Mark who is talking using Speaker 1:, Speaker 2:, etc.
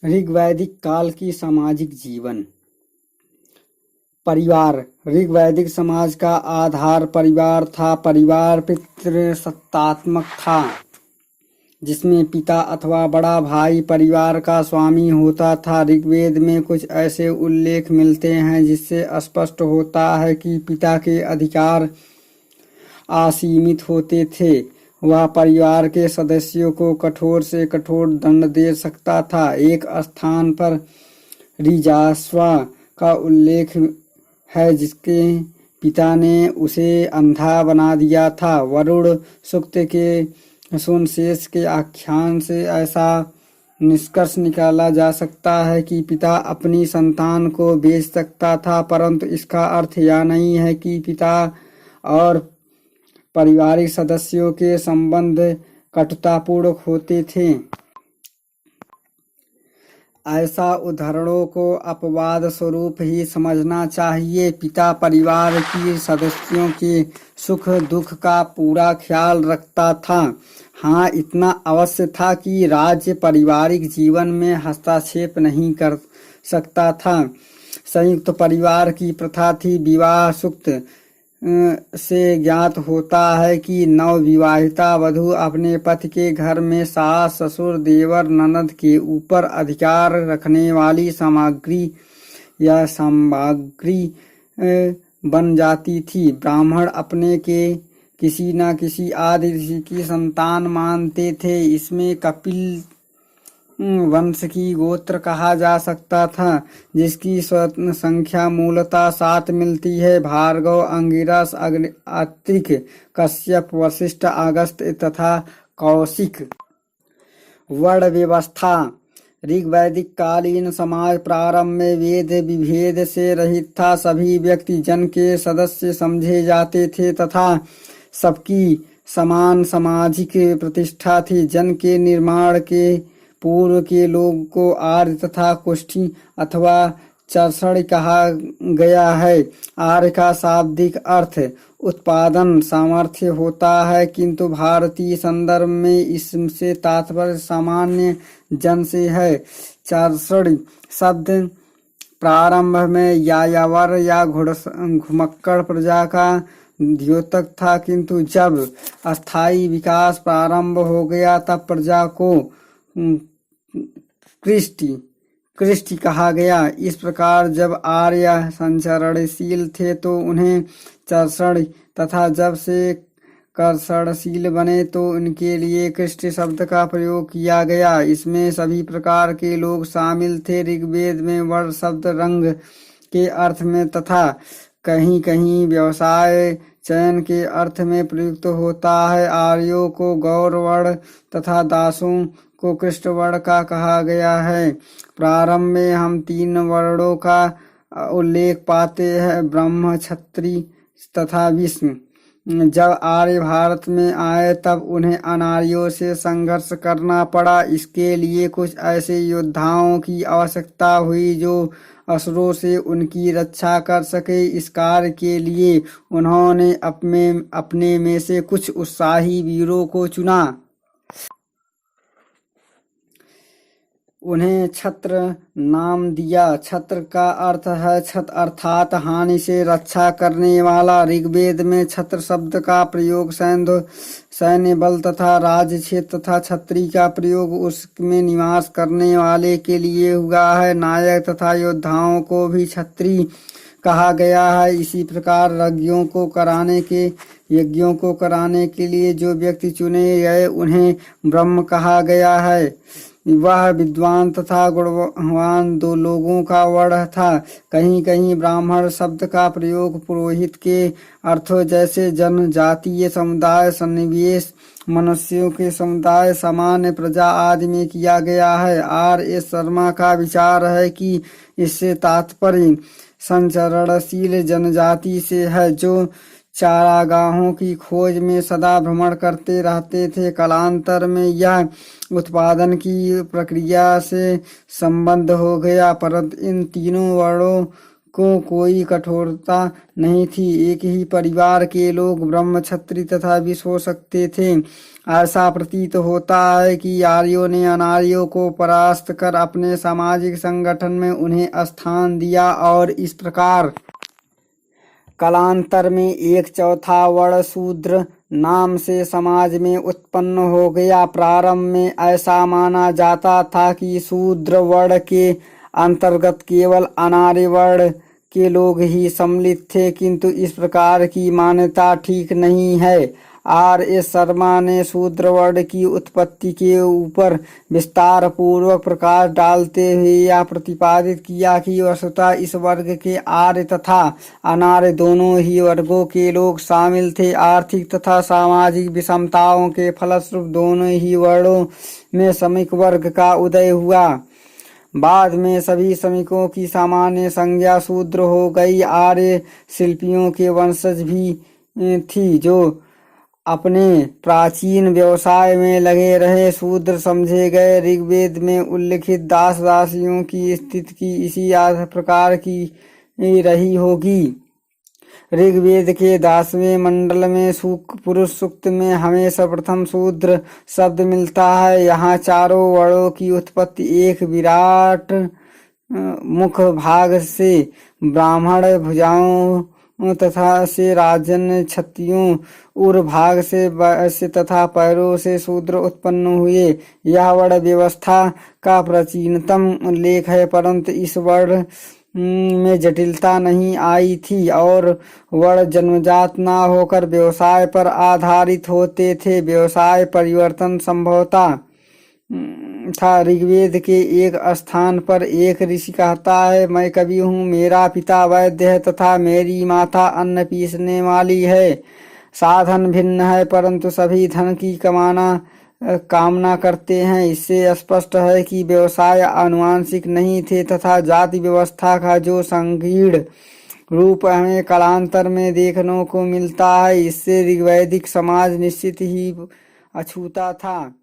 Speaker 1: ऋग्वैदिक काल की सामाजिक जीवन। परिवार। ऋग्वैदिक समाज का आधार परिवार था। परिवार पितृसत्तात्मक था, जिसमें पिता अथवा बड़ा भाई परिवार का स्वामी होता था। ऋग्वेद में कुछ ऐसे उल्लेख मिलते हैं जिससे स्पष्ट होता है कि पिता के अधिकार असीमित होते थे। वह परिवार के सदस्यों को कठोर से कठोर दंड दे सकता था। एक स्थान पर ऋजाश्वा का उल्लेख है, जिसके पिता ने उसे अंधा बना दिया था। वरुण सूक्त के सोमशेष के आख्यान से ऐसा निष्कर्ष निकाला जा सकता है कि पिता अपनी संतान को बेच सकता था, परंतु इसका अर्थ यह नहीं है कि पिता और पारिवारिक सदस्यों के संबंध कटुतापूर्ण होते थे। ऐसा उदाहरणों को अपवाद स्वरूप ही समझना चाहिए। पिता परिवार की सदस्यों के सुख दुख का पूरा ख्याल रखता था। हाँ, इतना अवश्य था कि राज्य पारिवारिक जीवन में हस्तक्षेप नहीं कर सकता था। संयुक्त परिवार की प्रथा थी। विवाह सूक्त से ज्ञात होता है कि नवविवाहिता वधू अपने पति के घर में सास ससुर देवर ननद के ऊपर अधिकार रखने वाली सामग्री या सामग्री बन जाती थी। ब्राह्मण अपने के किसी न किसी आदि ऋषि की संतान मानते थे। इसमें कपिल वंश की गोत्र कहा जा सकता था, जिसकी संख्या मूलतः 7 मिलती है। भार्गव, अंगिरस, अत्रिक, कश्यप, वशिष्ठ, अगस्त तथा कौशिक। वर्ण व्यवस्था। ऋग्वैदिक कालीन समाज प्रारंभ में वेद विभेद से रहित था। सभी व्यक्ति जन के सदस्य समझे जाते थे तथा सबकी समान सामाजिक प्रतिष्ठा थी। जन के निर्माण के पूर्व के लोग को आर्य तथा कुष्ठी अथवा चर्षण कहा गया है। आर्य का शाब्दिक अर्थ उत्पादन सामर्थ्य होता है, किंतु भारतीय संदर्भ में इससे तात्पर्य सामान्य जन से है। चर्षण शब्द प्रारंभ में यायावर या घुमक्कड़ प्रजा का द्योतक था, किंतु जब अस्थायी विकास प्रारंभ हो गया तब प्रजा को कृष्टि कहा गया। इस प्रकार जब आर्य संचरणशील थे तो उन्हें चर्षण तथा जब से कर्षणशील बने तो उनके लिए कृष्ट शब्द का प्रयोग किया गया। इसमें सभी प्रकार के लोग शामिल थे। ऋग्वेद में वर्ण शब्द रंग के अर्थ में तथा कहीं कहीं व्यवसाय चयन के अर्थ में प्रयुक्त होता है। आर्यों को गौर वर्ण तथा दासों को कृष्ण वर्ण का कहा गया है। प्रारंभ में हम 3 वर्णों का उल्लेख पाते हैं, ब्रह्म, क्षत्रिय तथा विष्णु। जब आर्य भारत में आए तब उन्हें अनार्यों से संघर्ष करना पड़ा। इसके लिए कुछ ऐसे योद्धाओं की आवश्यकता हुई जो असुरों से उनकी रक्षा कर सके। इस कार्य के लिए उन्होंने अपने में से कुछ उत्साही वीरों को चुना। उन्हें छत्र नाम दिया। छत्र का अर्थ है छत अर्थात हानि से रक्षा करने वाला। ऋग्वेद में छत्र शब्द का प्रयोग सैन्य बल तथा राज्य क्षेत्र तथा छत्री का प्रयोग उसमें निवास करने वाले के लिए हुआ है। नायक तथा योद्धाओं को भी छत्री कहा गया है। इसी प्रकार यज्ञों को कराने के लिए जो व्यक्ति चुने गए उन्हें ब्रह्म कहा गया है। वह विद्वान तथा गुणवान 2 लोगों का वर्ण था। कहीं कहीं ब्राह्मण शब्द का प्रयोग पुरोहित के अर्थों जैसे जनजातीय समुदाय, सन्निवेश, मनुष्यों के समुदाय, सामान्य प्रजा आदि में किया गया है। R.S. शर्मा का विचार है कि इससे तात्पर्य संचरणशील जनजाति से है, जो चारागाहों की खोज में सदा भ्रमण करते रहते थे। कालांतर में यह उत्पादन की प्रक्रिया से संबद्ध हो गया, परंतु इन तीनों वर्णों को कोई कठोरता नहीं थी। एक ही परिवार के लोग ब्रह्म, क्षत्रिय तथा विश्व हो सकते थे। ऐसा प्रतीत होता है कि आर्यों ने अनार्यों को परास्त कर अपने सामाजिक संगठन में उन्हें स्थान दिया और इस प्रकार कालांतर में एक चौथा वर्ण शूद्र नाम से समाज में उत्पन्न हो गया। प्रारंभ में ऐसा माना जाता था कि शूद्र वर्ण के अंतर्गत केवल अनार्य वर्ण के लोग ही सम्मिलित थे, किंतु इस प्रकार की मान्यता ठीक नहीं है। R.S. शर्मा ने शूद्र वर्ण की उत्पत्ति के ऊपर विस्तार पूर्वक प्रकाश डालते हुए यह प्रतिपादित किया कि वस्तुतः इस वर्ग के आर्य तथा अनार्य दोनों ही वर्गों के लोग शामिल थे। आर्थिक तथा सामाजिक विषमताओं के फलस्वरूप दोनों ही वर्णों में श्रमिक वर्ग का उदय हुआ। बाद में सभी श्रमिकों की सामान्य संज्ञा शूद्र हो गई। आर्य शिल्पियों के वंशज भी थी जो अपने प्राचीन व्यवसाय में लगे रहे, शूद्र समझे गए। ऋग्वेद में उल्लिखित दास दासियों की स्थिति की इसी प्रकार की रही होगी। ऋग्वेद के 10वें मंडल में पुरुष सूक्त में हमें सर्वप्रथम शूद्र शब्द मिलता है। यहाँ चारों वर्णों की उत्पत्ति एक विराट मुख भाग से ब्राह्मण भुजाओं तथा से राजन क्षत्रियों उर भाग से तथा पैरों से शूद्र उत्पन्न हुए। यह वर्ण व्यवस्था का प्राचीनतम उल्लेख है, परंतु इस वर्ण में जटिलता नहीं आई थी और वर्ण जन्मजात न होकर व्यवसाय पर आधारित होते थे। व्यवसाय परिवर्तन संभवता था। ऋग्वेद के एक स्थान पर एक ऋषि कहता है, मैं कवि हूँ, मेरा पिता वैद्य है तथा मेरी माता अन्न पीसने वाली है। साधन भिन्न है परंतु सभी धन की कामना करते हैं। इससे स्पष्ट है कि व्यवसाय आनुवांशिक नहीं थे तथा जाति व्यवस्था का जो संकीर्ण रूप हमें कालांतर में देखने को मिलता है, इससे ऋग्वैदिक समाज निश्चित ही अछूता था।